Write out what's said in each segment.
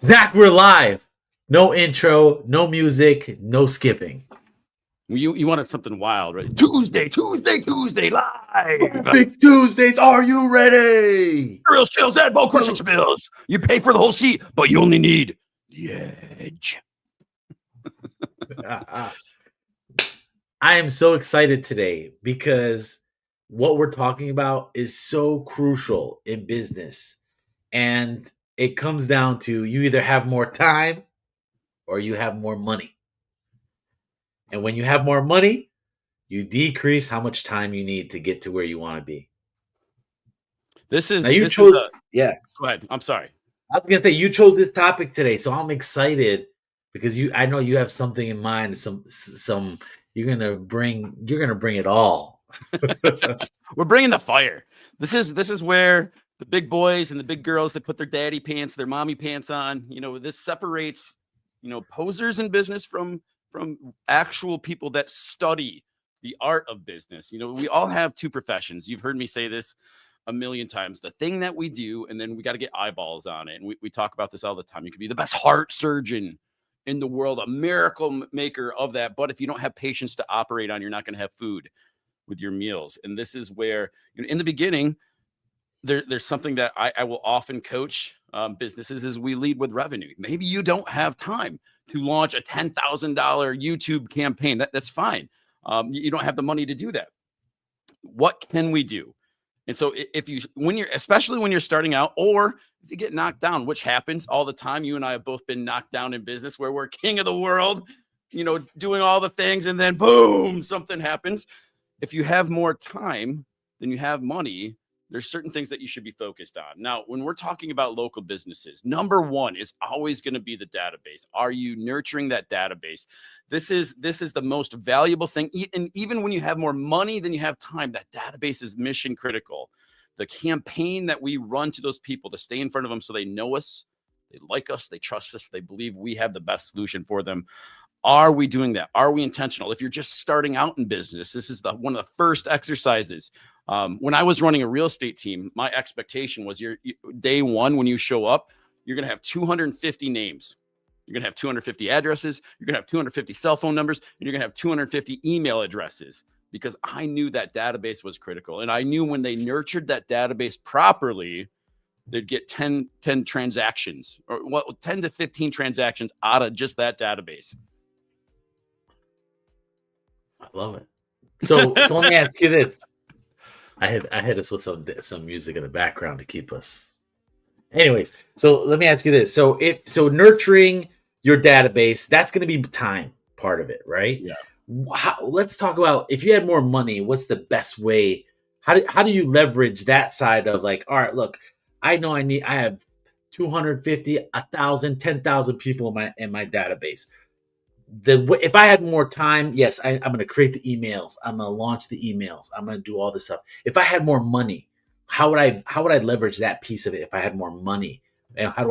Zach, we're live. No intro, no music, no skipping. You wanted something wild, right? Tuesday, live. Big Tuesdays, are you ready? Real chills, dead ball crushing spills. You pay for the whole seat, but you only need the edge. I am so excited today because what we're talking about is so crucial in business. And it comes down to you either have more time or you have more money. And when you have more money, you decrease how much time you need to get to where you want to be. This Now is you this is chose, a yeah. Go ahead. I'm sorry. I was gonna say you chose this topic today, so I'm excited because I know you have something in mind. Some you're gonna bring it all. We're bringing the fire. This is where the big boys and the big girls that put their daddy pants, their mommy pants on. This separates posers in business from actual people that study the art of business. We all have two professions. You've heard me say this a million times. The thing that we do, and then we got to get eyeballs on it. And we talk about this all the time. You could be the best heart surgeon in the world, a miracle maker of that. But if you don't have patience to operate on, you're not going to have food with your meals. And this is where, in the beginning, there's something that I will often coach businesses is we lead with revenue. Maybe you don't have time to launch a $10,000 YouTube campaign. That's fine. You don't have the money to do that. What can we do? And so especially when you're starting out, or if you get knocked down, which happens all the time, you and I have both been knocked down in business where we're king of the world, doing all the things, and then boom, something happens. If you have more time than you have money, there's certain things that you should be focused on. Now, when we're talking about local businesses, number one is always going to be the database. Are you nurturing that database? This is the most valuable thing. And even when you have more money than you have time, that database is mission critical. The campaign that we run to those people to stay in front of them so they know us, they like us, they trust us, they believe we have the best solution for them. Are we doing that? Are we intentional? If you're just starting out in business, this is one of the first exercises. When I was running a real estate team, my expectation was day one, when you show up, you're going to have 250 names. You're going to have 250 addresses. You're going to have 250 cell phone numbers, and you're going to have 250 email addresses, because I knew that database was critical. And I knew when they nurtured that database properly, they'd get 10 transactions, or 10 to 15 transactions out of just that database. I love it. So let me ask you this. I had us with some music in the background to keep us. Anyways, so let me ask you this. So nurturing your database, that's going to be time part of it, right? Yeah. Let's talk about, if you had more money, what's the best way? How do you leverage that side of, like, all right, look, I know I have 250, 1,000, 10,000 people in my database. If I had more time, yes, I'm going to create the emails. I'm going to launch the emails. I'm going to do all this stuff. If I had more money, how would I leverage that piece of it? If I had more money, and how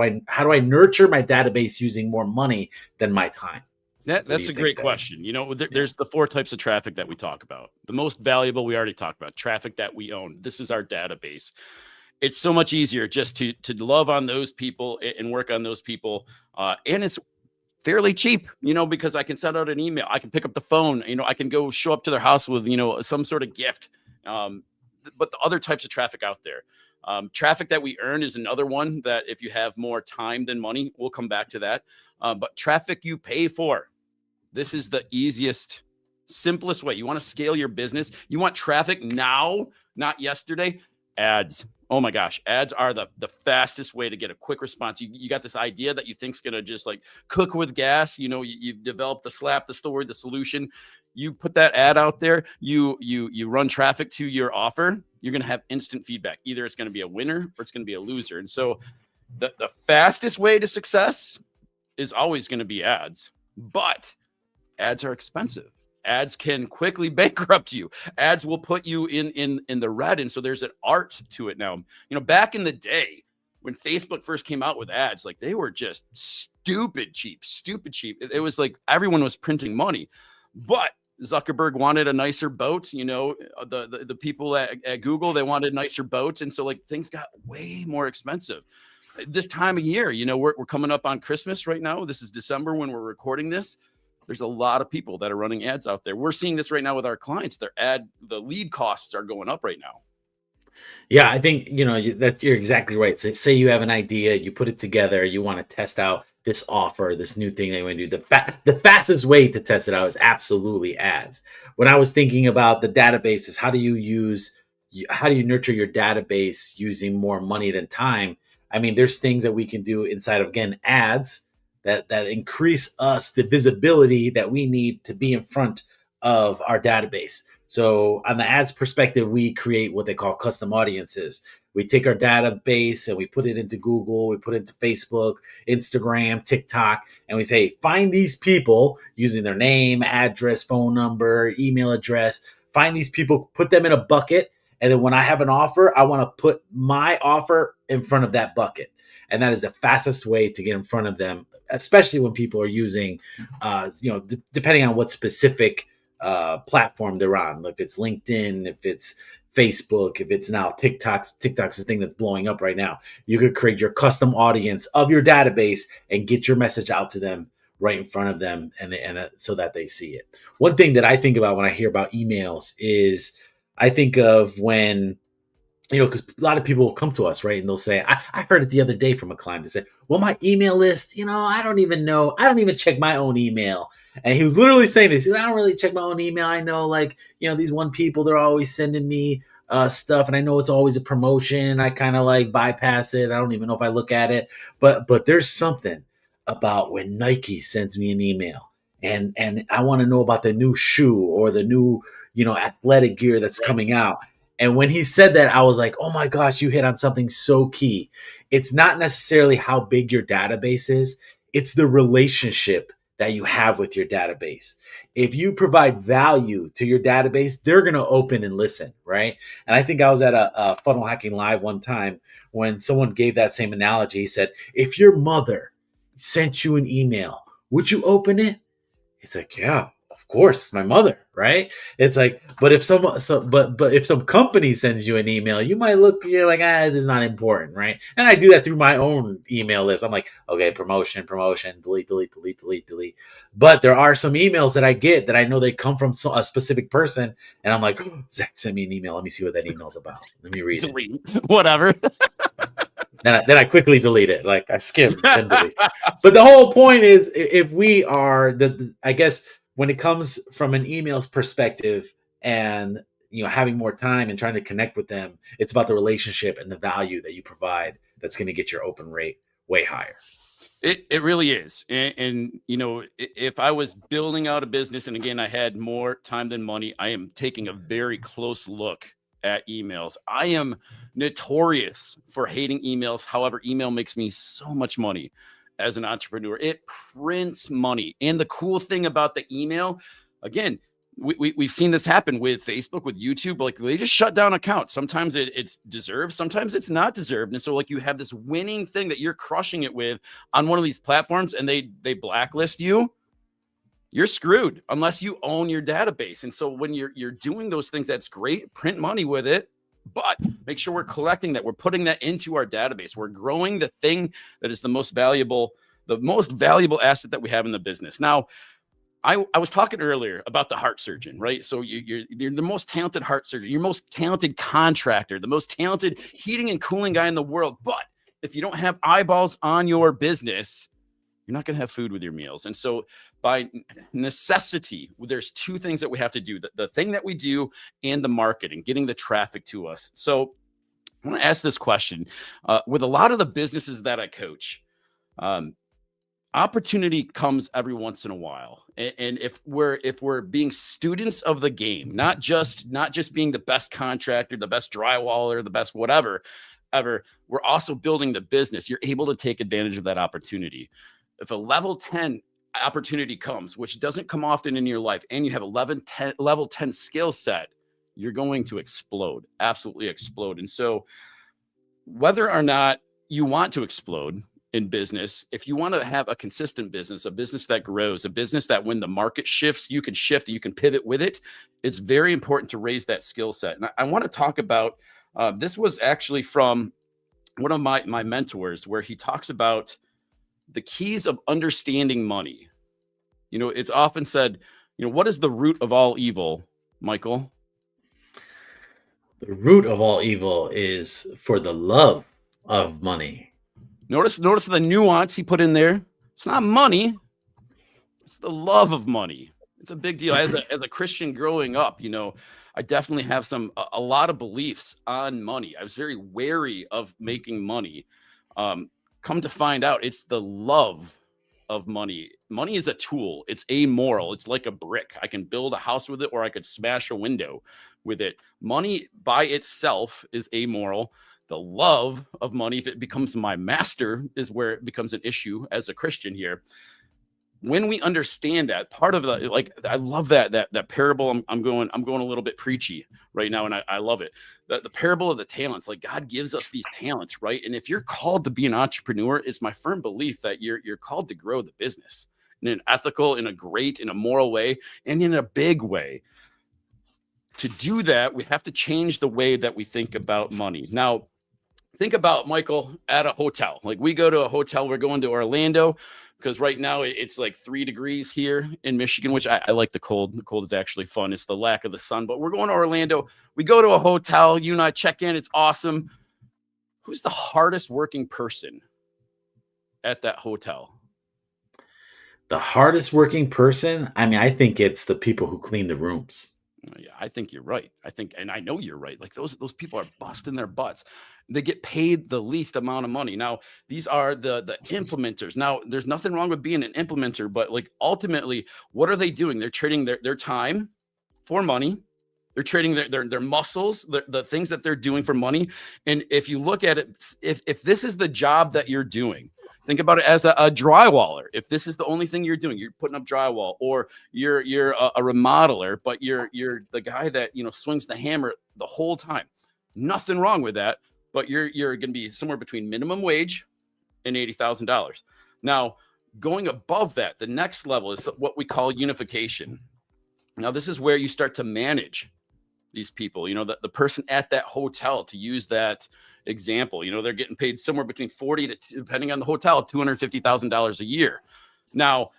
do I nurture my database using more money than my time? That's a great question. There's the four types of traffic that we talk about. The most valuable, we already talked about, traffic that we own. This is our database. It's so much easier just to love on those people and work on those people. And it's fairly cheap, because I can send out an email. I can pick up the phone, I can go show up to their house with, some sort of gift. But the other types of traffic out there, traffic that we earn is another one that if you have more time than money, we'll come back to that. But traffic you pay for, this is the easiest, simplest way. You want to scale your business. You want traffic now, not yesterday. Ads. Oh my gosh. Ads are the fastest way to get a quick response. You got this idea that you think's going to just like cook with gas. You've developed the slap, the story, the solution. You put that ad out there, you run traffic to your offer, you're going to have instant feedback. Either it's going to be a winner or it's going to be a loser. And so the fastest way to success is always going to be ads, but ads are expensive. Ads can quickly bankrupt you. Ads will put you in the red. And so there's an art to it now. Back in the day when Facebook first came out with ads, like, they were just stupid cheap. It was like everyone was printing money, but Zuckerberg wanted a nicer boat. The people at Google, they wanted nicer boats. And so, like, things got way more expensive. this time of year, we're coming up on Christmas right now. This is December when we're recording this. There's a lot of people that are running ads out there. We're seeing this right now with our clients. The lead costs are going up right now. Yeah, I think that you're exactly right. So, say you have an idea, you put it together, you want to test out this offer, this new thing that you want to do. The fastest way to test it out is absolutely ads. When I was thinking about the databases, how do you nurture your database using more money than time? I mean, there's things that we can do inside of, again, ads that increase us the visibility that we need to be in front of our database. So on the ads perspective, we create what they call custom audiences. We take our database and we put it into Google, we put it into Facebook, Instagram, TikTok, and we say, find these people using their name, address, phone number, email address. Find these people, put them in a bucket. And then when I have an offer, I want to put my offer in front of that bucket. And that is the fastest way to get in front of them, especially when people are using, depending on what specific platform they're on. If it's LinkedIn, if it's Facebook, if it's now TikTok's the thing that's blowing up right now. You could create your custom audience of your database and get your message out to them right in front of them, and so that they see it. One thing that I think about when I hear about emails is I think of when because a lot of people will come to us, right? And they'll say, I heard it the other day from a client. They said, well, my email list, I don't even know. I don't even check my own email. And he was literally saying this. I don't really check my own email. I know, these one people, they're always sending me stuff. And I know it's always a promotion. I kind of bypass it. I don't even know if I look at it. But there's something about when Nike sends me an email and I want to know about the new shoe or the new, athletic gear that's coming out. And when he said that, I was like, oh my gosh, you hit on something so key. It's not necessarily how big your database is, it's the relationship that you have with your database. If you provide value to your database, they're going to open and listen, right? And I think I was at a Funnel Hacking Live one time when someone gave that same analogy. He said, if your mother sent you an email, would you open it? It's like, yeah, of course, my mother, right? It's like, but if but if some company sends you an email, you might look, you're like, this is not important, right? And I do that through my own email list. I'm like, okay, promotion, delete, delete, delete, delete, delete. But there are some emails that I get that I know they come from a specific person, and I'm like, oh, Zach sent me an email. Let me see what that email's about. Let me read Delete. Whatever. Then I quickly delete it. Like I skim, then delete. But the whole point is, if we are I guess when it comes from an emails perspective, and having more time and trying to connect with them, it's about the relationship and the value that you provide. That's going to get your open rate way higher. It really is. And, if I was building out a business, and again, I had more time than money, I am taking a very close look at emails. I am notorious for hating emails. However, email makes me so much money as an entrepreneur. It prints money. And the cool thing about the email, again, we've seen this happen with Facebook, with YouTube. Like, they just shut down accounts. Sometimes it's deserved, sometimes it's not deserved. And so you have this winning thing that you're crushing it with on one of these platforms, and they blacklist you. You're screwed unless you own your database. And so when you're doing those things, that's great. Print money with it, but make sure we're collecting that. We're putting that into our database. We're growing the thing that is the most valuable asset that we have in the business. Now, I was talking earlier about the heart surgeon, right? So you're the most talented heart surgeon, your most talented contractor, the most talented heating and cooling guy in the world. But if you don't have eyeballs on your business, you're not going to have food with your meals. And so by necessity, there's two things that we have to do, the thing that we do and the marketing, getting the traffic to us. So I want to ask this question. With a lot of the businesses that I coach, opportunity comes every once in a while. And if we're being students of the game, not just being the best contractor, the best drywaller, the best whatever, ever, we're also building the business. You're able to take advantage of that opportunity. If a level 10 opportunity comes, which doesn't come often in your life, and you have level 10 skill set, you're going to explode, absolutely explode. And so whether or not you want to explode in business, if you want to have a consistent business, a business that grows, a business that when the market shifts, you can shift, you can pivot with it, it's very important to raise that skill set. And I want to talk about, this was actually from one of my mentors, where he talks about the keys of understanding money. It's often said, what is the root of all evil, Michael? The root of all evil is for the love of money. Notice the nuance he put in there. It's not money, it's the love of money. It's a big deal. As a Christian growing up, I definitely have a lot of beliefs on money. I was very wary of making money. Come to find out, it's the love of money. Money is a tool. It's amoral. It's like a brick. I can build a house with it, or I could smash a window with it. Money by itself is amoral. The love of money, if it becomes my master, is where it becomes an issue as a Christian here. When we understand that, part of the, like, I love that parable. I'm going a little bit preachy right now, and I love it. The parable of the talents. Like, God gives us these talents, right? And if you're called to be an entrepreneur, it's my firm belief that you're called to grow the business in an ethical, in a moral way, and in a big way. To do that, we have to change the way that we think about money. Now, think about, Michael, at a hotel. Like, we go to a hotel, we're going to Orlando, because right now it's like 3 degrees here in Michigan, which I like the cold. The cold is actually fun. It's the lack of the sun, but we're going to Orlando. We go to a hotel. You and I check in. It's awesome. Who's the hardest working person at that hotel? The hardest working person? I mean, I think it's the people who clean the rooms. Yeah, I think you're right. And I know you're right. Like, those people are busting their butts. They get paid the least amount of money. Now, these are the implementers. Now, there's nothing wrong with being an implementer, but like, ultimately, what are they doing? They're trading their time for money. They're trading their muscles, the things that they're doing for money. And if you look at it, if this is the job that you're doing, think about it as a drywaller. If this is the only thing you're doing, you're putting up drywall, or you're a remodeler, but you're the guy that swings the hammer the whole time. Nothing wrong with that, but you're going to be somewhere between minimum wage and $80,000. Now, going above that, the next level is what we call unification. Now, this is where you start to manage these people. The person at that hotel, to use that example, they're getting paid somewhere between 40 to, depending on the hotel, $250,000 a year. Now,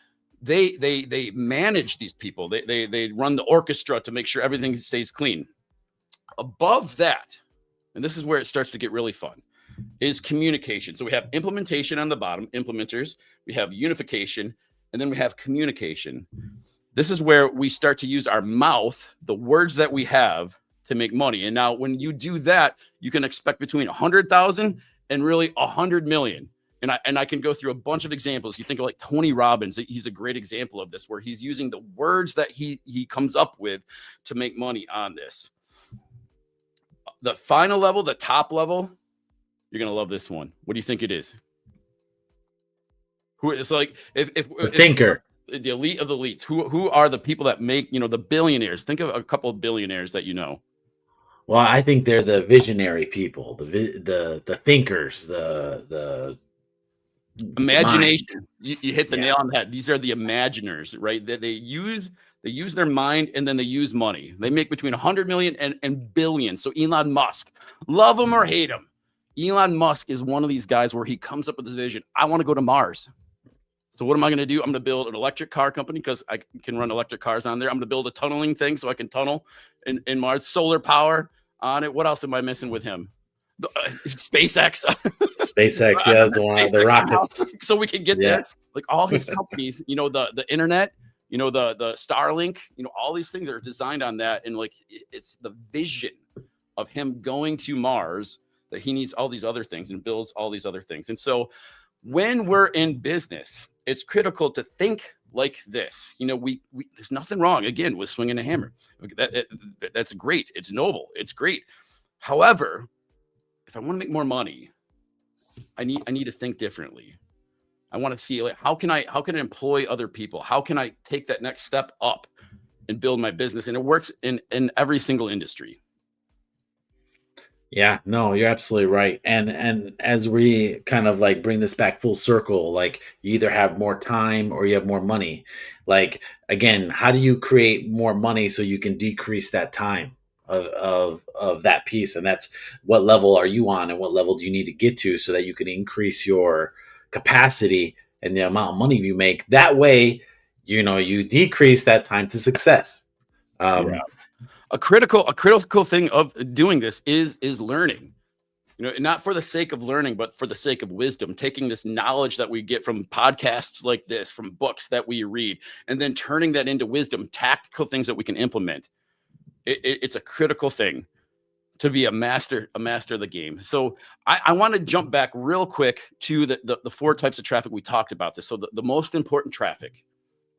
they manage these people. They run the orchestra to make sure everything stays clean. Above that, and this is where it starts to get really fun, is communication. So we have implementation on the bottom, implementers. We have unification, and then we have communication. This is where we start to use our mouth, the words that we have, to make money. And now, when you do that, you can expect between 100,000 and really 100 million. And I can go through a bunch of examples. You think of like Tony Robbins. He's a great example of this, where he's using the words that he comes up with to make money on this. The final level, the top level, you're going to love this one. What do you think it is? Who it's like, if thinker. The elite of the elites, who are the people that make, the billionaires? Think of a couple of billionaires that you know. Well, I think they're the visionary people, the thinkers, the imagination. You hit the nail on the head. These are the imaginers, right? They use their mind, and then they use money. They make between 100 million and billion. So Elon Musk, love him or hate him, Elon Musk is one of these guys where he comes up with this vision. I want to go to Mars. So what am I going to do? I'm going to build an electric car company, because I can run electric cars on there. I'm going to build a tunneling thing so I can tunnel in Mars. Solar power on it. What else am I missing with him? SpaceX. SpaceX, yeah, the rockets. So we can get there. Like, all his companies, the internet, the Starlink, all these things are designed on that. And like, it's the vision of him going to Mars, that he needs all these other things and builds all these other things. And so when we're in business, it's critical to think like this. We there's nothing wrong, again, with swinging a hammer. That's great. It's noble. It's great. However, if I want to make more money, I need to think differently. I want to see, like, how can I employ other people? How can I take that next step up and build my business? And it works in every single industry. Yeah, no, you're absolutely right. And as we kind of like bring this back full circle, like, you either have more time or you have more money. Like, again, how do you create more money so you can decrease that time? of that piece, and that's what level are you on, and what level do you need to get to so that you can increase your capacity and the amount of money you make. That way, you decrease that time to success. Yeah. Um, A critical thing of doing this is learning. Not for the sake of learning, but for the sake of wisdom, taking this knowledge that we get from podcasts like this, from books that we read, and then turning that into wisdom, tactical things that we can implement. It's a critical thing to be a master of the game. So I want to jump back real quick to the four types of traffic we talked about this. So the most important traffic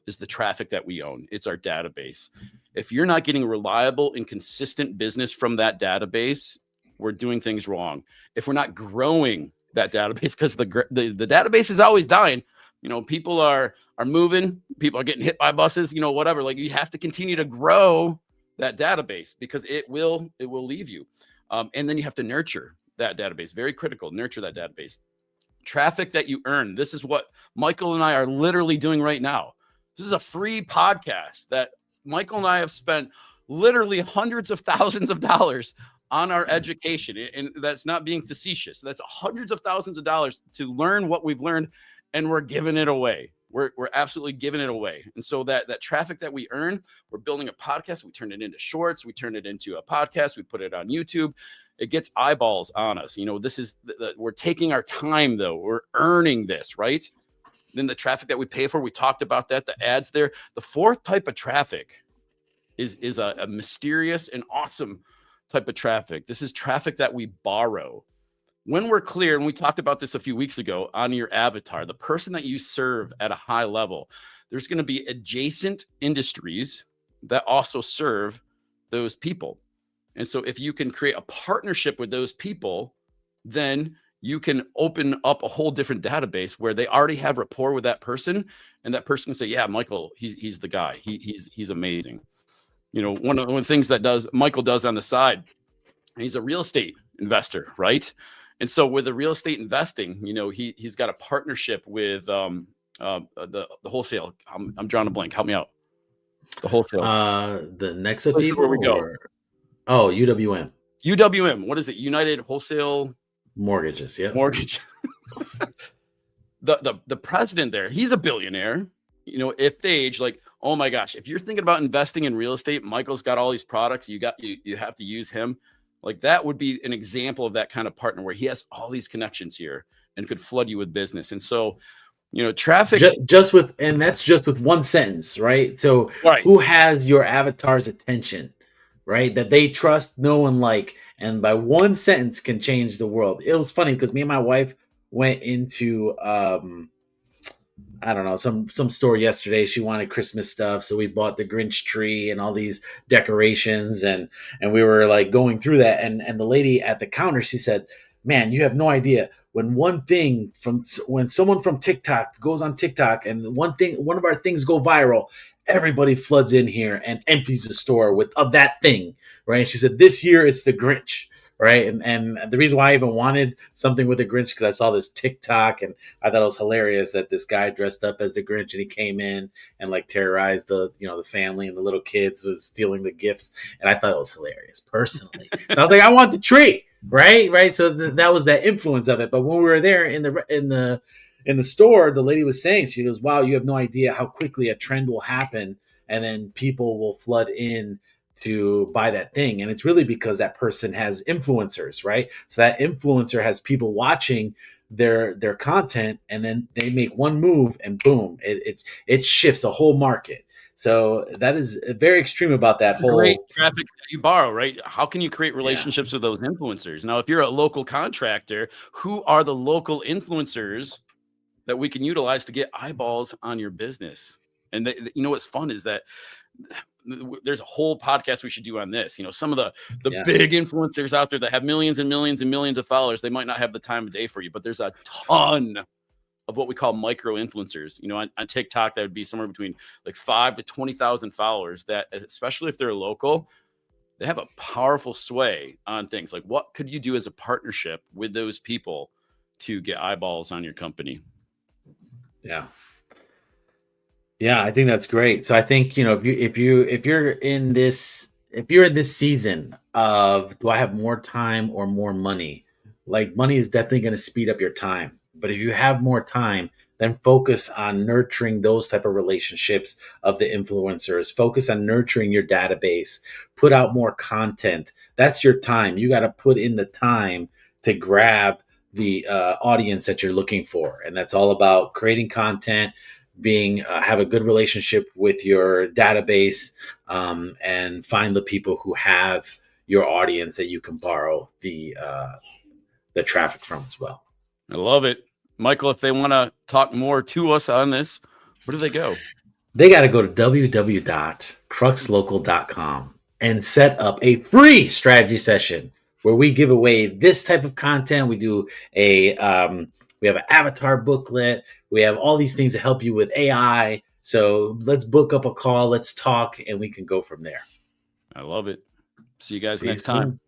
is the traffic that we own. It's our database. If you're not getting reliable and consistent business from that database, we're doing things wrong. If we're not growing that database, because the database is always dying, people are moving, people are getting hit by buses, whatever. Like, you have to continue to grow that database because it will leave you. And then you have to nurture that database. Very critical. Nurture that database. Traffic that you earn. This is what Michael and I are literally doing right now. This is a free podcast that Michael and I have spent literally hundreds of thousands of dollars on our education. And that's not being facetious. That's hundreds of thousands of dollars to learn what we've learned, and we're giving it away. We're absolutely giving it away. And so that traffic that we earn, we're building a podcast. We turn it into shorts. We turn it into a podcast. We put it on YouTube. It gets eyeballs on us. This is we're taking our time, though. We're earning this, right? Then the traffic that we pay for, we talked about that, the ads there. The fourth type of traffic is a mysterious and awesome type of traffic. This is traffic that we borrow. When we're clear, and we talked about this a few weeks ago, on your avatar, the person that you serve at a high level, there's going to be adjacent industries that also serve those people. And so if you can create a partnership with those people, then you can open up a whole different database where they already have rapport with that person, and that person can say, yeah, Michael, he's the guy. He's amazing. One of the things that Michael does on the side, he's a real estate investor, right? And so with the real estate investing, he's got a partnership with the wholesale. I'm drawing a blank. Help me out. The wholesale. the Nexa This is people, where we go. UWM. UWM. What is it? United Wholesale Mortgages. Yeah. Mortgage. The president there, he's a billionaire. If they age, like, oh my gosh, if you're thinking about investing in real estate, Michael's got all these products. You have to use him. Like, that would be an example of that kind of partner where he has all these connections here and could flood you with business. And so, traffic and that's just with one sentence, right? So right. Who has your avatar's attention, right? That they trust, know, and like, and by one sentence can change the world. It was funny because me and my wife went into I don't know, some store yesterday. She wanted Christmas stuff, so we bought the Grinch tree and all these decorations, and we were like going through that, and the lady at the counter, she said, "Man, you have no idea when someone from TikTok goes on TikTok and one of our things go viral, everybody floods in here and empties the store of that thing, right?" And she said, "This year it's the Grinch." Right. And the reason why I even wanted something with the Grinch, because I saw this TikTok and I thought it was hilarious that this guy dressed up as the Grinch and he came in and like terrorized the family, and the little kids was stealing the gifts. And I thought it was hilarious personally. So I was like, I want the tree. Right. So that was that influence of it. But when we were there in the store, the lady was saying, she goes, "Wow, you have no idea how quickly a trend will happen. And then people will flood in to buy that thing." And it's really because that person has influencers, right? So that influencer has people watching their content, and then they make one move and boom, it shifts a whole market. So that is very extreme about that whole great traffic that you borrow, right? How can you create relationships with those influencers? Now, if you're a local contractor, who are the local influencers that we can utilize to get eyeballs on your business? And what's fun is that there's a whole podcast we should do on this. Some of the big influencers out there that have millions and millions and millions of followers, they might not have the time of day for you, but there's a ton of what we call micro influencers. On TikTok, that would be somewhere between like 5 to 20,000 followers that, especially if they're local, they have a powerful sway on things. Like, what could you do as a partnership with those people to get eyeballs on your company? Yeah, I think that's great. So I think, if you're in this if you're in this season of do I have more time or more money? Like money is definitely going to speed up your time. But if you have more time, then focus on nurturing those type of relationships of the influencers. Focus on nurturing your database. Put out more content. That's your time. You got to put in the time to grab the audience that you're looking for, and that's all about creating content, being have a good relationship with your database, and find the people who have your audience that you can borrow the traffic from as well. I love it. Michael, if they want to talk more to us on this, where do they go? They got to go to www.cruxlocal.com and set up a free strategy session where we give away this type of content. We do we have an avatar booklet. We have all these things to help you with AI. So let's book up a call. Let's talk, and we can go from there. I love it. See you guys See you next time. soon.